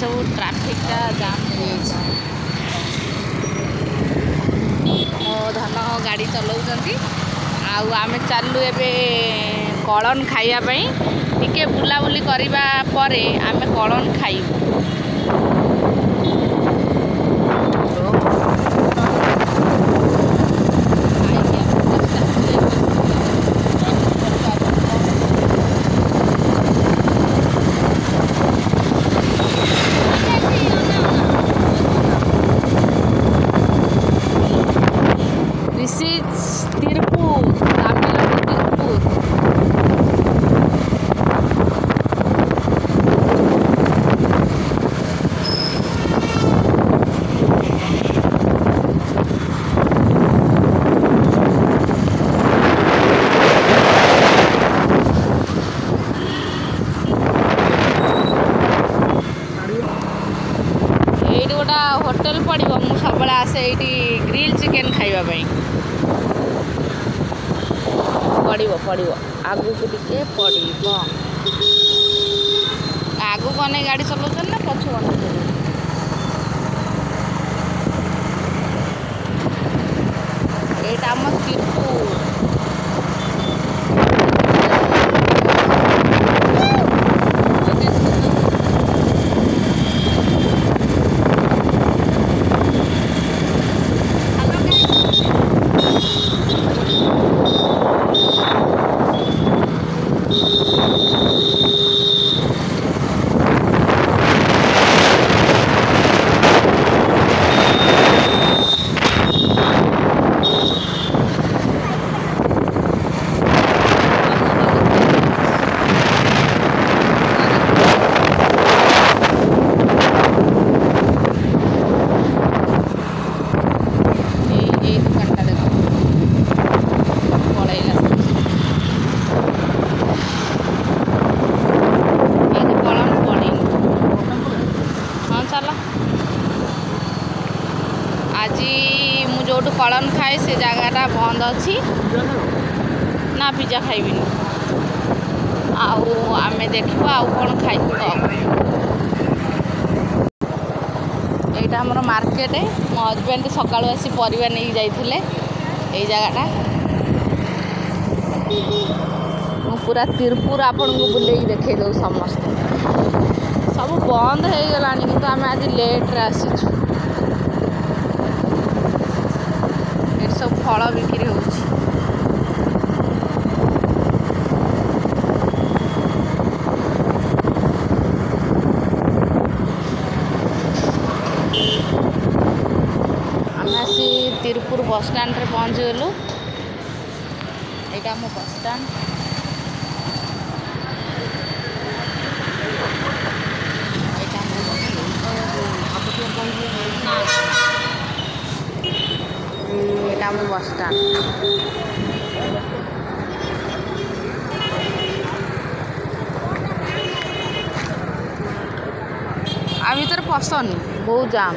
सब ट्राफिकटा जाम हो धन गाड़ी चलाउछंती आमे चालू एबे कळन खाइया पई टिके बुलाबुली करिबा परे आमे कळन खाइबू। होटल पड़ो मु सब आसे ये ग्रिल चिकेन खाइबा पड़ो पड़ो आगु को टिके पड़ो आगु कने गाड़ी चलाउछन ना पछु कने एटा हम तिरपुर जो कलन खाए से जगहटा बंद अच्छी ना पिज्जा खाइबिनी आमे देखा आउ कौन खाइबू यहाँ हमर मार्केट मो हजबैंड सकाळु आसी परिवा नहीं जाइथिले एई जगहटा मु पूरा तिरपुर आपन को बुले देखे दो समस्त सब बंद हो गलानी किंतु आमे आज लेट रे आसीछु सब फल बिक्री हो तिरपुर बस स्टैंड रे पहुँच गलु यहाँ बस स्टैंड बस स्टैंड आ भीतर पसंद बहुत जाम